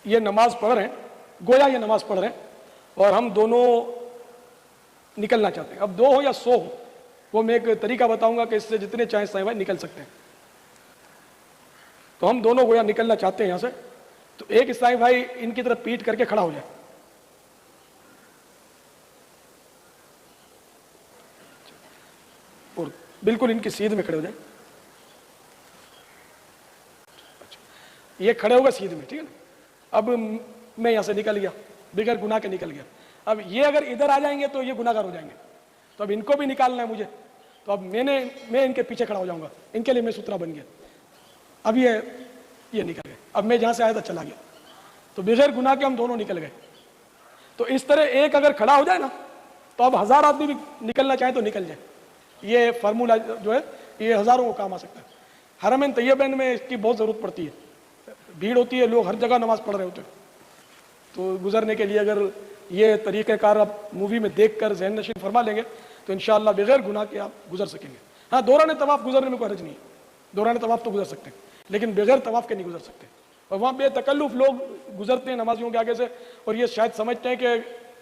یہ نماز پڑھ رہے ہیں, گویا یہ نماز پڑھ رہے ہیں, اور ہم دونوں نکلنا چاہتے ہیں. اب 2 ہو یا 100 ہو, وہ میں ایک طریقہ بتاؤں گا کہ اس سے جتنے چاہیں سائیں بھائی نکل سکتے ہیں. تو ہم دونوں گویا نکلنا چاہتے ہیں یہاں سے. تو ایک عیسائی بھائی ان کی طرف پیٹ کر کے کھڑا ہو جائے, اور بالکل ان کی سیدھ میں کھڑے ہو جائیں. یہ کھڑے ہو گئے سیدھ میں, ٹھیک ہے نا. اب میں یہاں سے نکل گیا, بغیر گناہ کے نکل گیا. اب یہ اگر ادھر آ جائیں گے تو یہ گناہ گار ہو جائیں گے, تو اب ان کو بھی نکالنا ہے مجھے. تو اب میں ان کے پیچھے کھڑا ہو جاؤں گا, ان کے لیے میں سترا بن گیا. اب یہ نکل گئے. اب میں جہاں سے آیا تھا چلا گیا, تو بغیر گناہ کے ہم دونوں نکل گئے. تو اس طرح ایک اگر کھڑا ہو جائے نا, تو اب 1000 آدمی بھی نکلنا چاہیں تو نکل جائے. یہ فارمولہ جو ہے یہ ہزاروں کو کام آ سکتا ہے. حرمین طیبین میں اس کی بہت ضرورت پڑتی ہے, بھیڑ ہوتی ہے, لوگ ہر جگہ نماز پڑھ رہے ہوتے ہیں. تو گزرنے کے لیے اگر یہ طریقہ کار آپ مووی میں دیکھ کر ذہن نشین فرما لیں گے تو انشاءاللہ بغیر گناہ کے آپ گزر سکیں گے. ہاں, دوران طواف گزرنے میں کوئی حرج نہیں ہے, دوران طواف تو گزر سکتے ہیں, لیکن بغیر طواف کے نہیں گزر سکتے. اور وہاں بے تکلف لوگ گزرتے ہیں نمازیوں کے آگے سے, اور یہ شاید سمجھتے ہیں کہ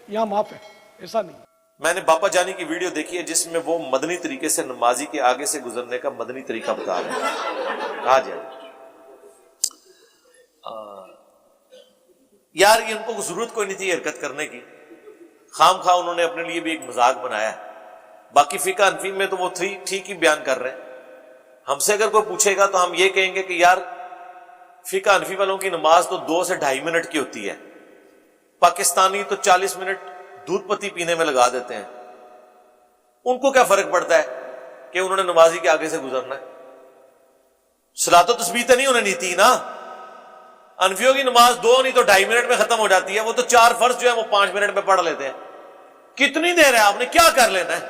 یہاں معاف ہے. ایسا نہیں. میں نے باپا جانی کی ویڈیو دیکھی ہے جس میں وہ مدنی طریقے سے نمازی کے آگے سے گزرنے کا مدنی طریقہ بتا رہے ہیں. کہا جائے یار یہ ان کو ضرورت کوئی نہیں تھی حرکت کرنے کی, خام خواہ انہوں نے اپنے لیے بھی ایک مذاق بنایا ہے. باقی فقہ حنفی میں تو وہ ٹھیک ہی بیان کر رہے ہیں. ہم سے اگر کوئی پوچھے گا تو ہم یہ کہیں گے کہ یار فقہ حنفی والوں کی نماز تو 2 سے 2.5 منٹ کی ہوتی ہے, پاکستانی تو 40 منٹ دودھ پتی پینے میں لگا دیتے ہیں. ان کو کیا فرق پڑتا ہے کہ انہوں نے نمازی کے آگے سے گزرنا ہے؟ صلاۃ و تسبیح تو نہیں انہیں نہیں تھی نا. انفیوں کی نماز 2 نہیں تو 2.5 منٹ میں ختم ہو جاتی ہے. وہ تو 4 فرض جو ہے وہ 5 منٹ میں پڑھ لیتے ہیں. کتنی دیر ہے, آپ نے کیا کر لینا ہے؟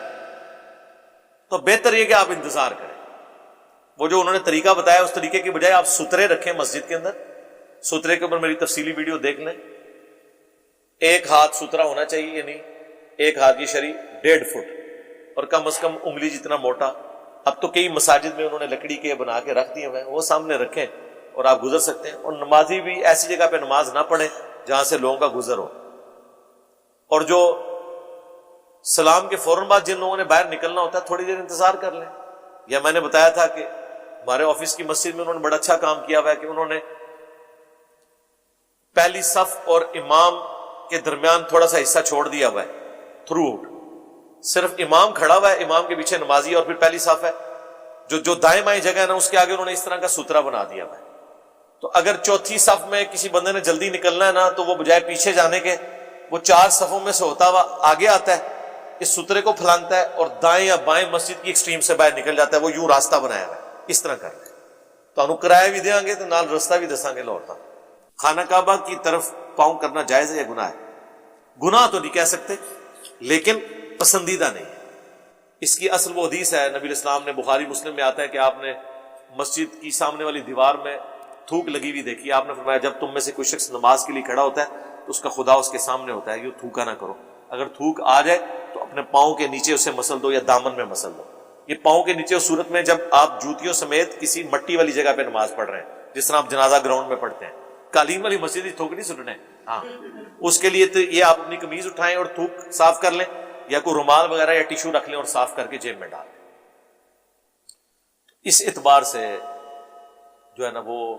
تو بہتر یہ کہ آپ انتظار کریں. وہ جو انہوں نے طریقہ بتایا اس طریقے کی بجائے آپ سترے رکھیں مسجد کے اندر. سترے کے اوپر میری تفصیلی ویڈیو دیکھ لیں. 1 ہاتھ سترا ہونا چاہیے, یعنی 1 ہاتھ کی شری 1.5 فٹ, اور کم از کم انگلی جتنا موٹا. اب تو کئی مساجد میں انہوں نے لکڑی کے بنا کے رکھ دیے ہوئے ہیں, وہ سامنے رکھیں اور آپ گزر سکتے ہیں. اور نمازی بھی ایسی جگہ پہ نماز نہ پڑھے جہاں سے لوگوں کا گزر ہو. اور جو سلام کے فوراً بعد جن لوگوں نے باہر نکلنا ہوتا ہے تھوڑی دیر انتظار کر لیں. یا میں نے بتایا تھا کہ ہمارے آفس کی مسجد میں انہوں نے بڑا اچھا کام کیا ہوا ہے کہ انہوں نے پہلی صف اور امام کے درمیان تھوڑا سا حصہ چھوڑ دیا ہوا ہے تھرو آؤٹ. صرف امام کھڑا ہوا ہے, امام کے پیچھے نمازی, اور پھر پہلی صف ہے. جو دائیں بائیں جگہ ہے نا اس کے آگے انہوں نے اس طرح کا سترا بنا دیا ہوا ہے. تو اگر چوتھی صف میں کسی بندے نے جلدی نکلنا ہے نا تو وہ بجائے پیچھے جانے کے وہ 4 صفوں میں سے ہوتا ہوا آگے آتا ہے, اس سترے کو پھلانتا ہے اور دائیں یا بائیں مسجد کی ایکسٹریم سے باہر نکل جاتا ہے. وہ یوں راستہ بنایا ہوا ہے. اس طرح کر لیں تو انہوں کرایہ بھی دیں گے تو نال راستہ بھی دساں گے لوٹا. خانہ کعبہ کی طرف پاؤں کرنا جائز ہے یا گناہ ہے؟ گناہ تو نہیں کہہ سکتے, لیکن پسندیدہ نہیں ہے. اس کی اصل وہ حدیث ہے, نبی اسلام نے, بخاری مسلم میں آتا ہے کہ آپ نے مسجد کی سامنے والی دیوار میں تھوک لگی ہوئی دیکھی. آپ نے فرمایا جب تم میں سے کوئی شخص نماز کے لیے کھڑا ہوتا ہے تو اس کا خدا اس کے سامنے ہوتا ہے, یوں تھوکا نہ کرو. اگر تھوک آ جائے تو اپنے پاؤں کے نیچے اسے مسل دو یا دامن میں مسل دو. یہ پاؤں کے نیچے اس صورت میں جب آپ جوتیوں سمیت کسی مٹی والی جگہ پہ نماز پڑھ رہے ہیں, جس طرح آپ جنازہ گراؤنڈ میں پڑھتے ہیں. قالین والی مسجد ہی تھوک نہیں سٹنے, ہاں اس کے لیے تو یہ آپ اپنی قمیض اٹھائیں اور تھوک صاف کر لیں, یا کوئی رومال وغیرہ یا ٹیشو رکھ لیں اور صاف کر کے جیب میں ڈال لیں. اس اعتبار سے جو ہے نا وہ,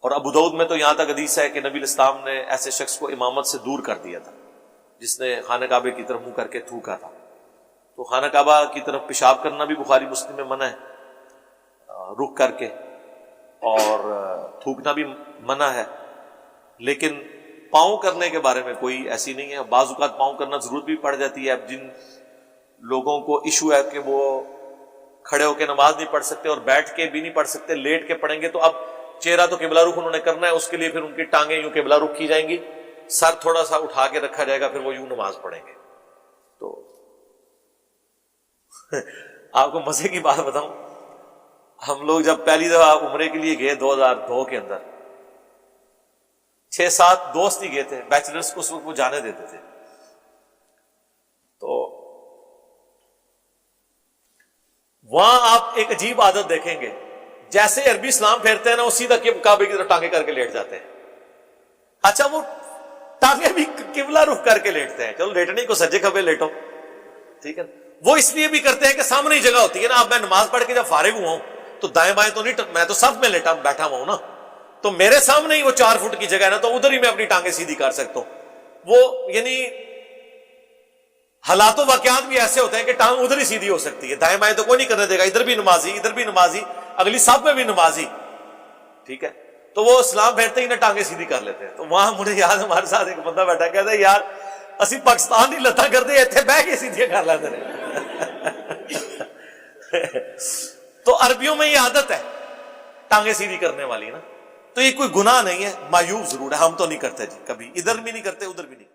اور ابو داؤد میں تو یہاں تک حدیث ہے کہ نبی الاسلام نے ایسے شخص کو امامت سے دور کر دیا تھا جس نے خانہ کعبے کی طرف منہ کر کے تھوکا تھا. تو خانہ کعبہ کی طرف پیشاب کرنا بھی بخاری مسلم میں منع ہے, رخ کر کے, اور تھوکنا بھی منع ہے. لیکن پاؤں کرنے کے بارے میں کوئی ایسی نہیں ہے. بعض اوقات پاؤں کرنا ضرورت بھی پڑ جاتی ہے. اب جن لوگوں کو ایشو ہے کہ وہ کھڑے ہو کے نماز نہیں پڑھ سکتے اور بیٹھ کے بھی نہیں پڑھ سکتے, لیٹ کے پڑھیں گے, تو اب چہرہ تو قبلہ رخ انہوں نے کرنا ہے, اس کے لیے پھر ان کی ٹانگیں یوں قبلہ رخ کی جائیں گی, سر تھوڑا سا اٹھا کے رکھا جائے گا, پھر وہ یوں نماز پڑھیں گے. تو آپ کو مزے کی بات بتاؤں, ہم لوگ جب پہلی دفعہ عمرے کے لیے گئے 2002 کے اندر, 6-7 دوست ہی گئے تھے, بیچلرز کو اس وقت وہ جانے دیتے تھے. تو وہاں آپ ایک عجیب عادت دیکھیں گے, جیسے عربی اسلام پھیرتے ہیں نا وہ سیدھا کعبے کی طرف ٹانگیں کر کے لیٹ جاتے ہیں. اچھا وہ ٹانگیں بھی قبلہ رخ کر کے لیٹتے ہیں, چلو لیٹنے کو سجے کھبے لیٹو, ٹھیک ہے. وہ اس لیے بھی کرتے ہیں کہ سامنے ہی جگہ ہوتی ہے نا. اب میں نماز پڑھ کے جب فارغ ہوا ہوں تو دائیں بائیں تو نہیں, میں تو صف میں لیٹا بیٹھا ہوا ہوں نا, تو میرے سامنے ہی وہ 4 فٹ کی جگہ ہے نا, تو ادھر ہی میں اپنی ٹانگیں سیدھی کر سکتا ہوں. وہ یعنی حالات و واقعات بھی ایسے ہوتے ہیں کہ ٹانگ ادھر ہی سیدھی ہو سکتی ہے, دائیں بائیں تو کوئی نہیں کرنے دے گا, ادھر بھی نمازی ادھر بھی نمازی اگلی صف میں بھی نمازی, ٹھیک ہے. تو وہ اسلام پھیرتے ہی نا ٹانگیں سیدھی کر لیتے ہیں. تو وہاں مجھے یاد, ہمارے ساتھ ایک بندہ بیٹھا, کہتا ہے یار اسی پاکستان ہی لتا کرتے اتنے بہ کے سیدھی کر لیتے ہیں. تو عربیوں میں یہ عادت ہے ٹانگیں سیدھی کرنے والی نا, تو یہ کوئی گناہ نہیں ہے, معیوب ضرور ہے, ہم تو نہیں کرتے جی, کبھی ادھر بھی نہیں کرتے ادھر بھی نہیں.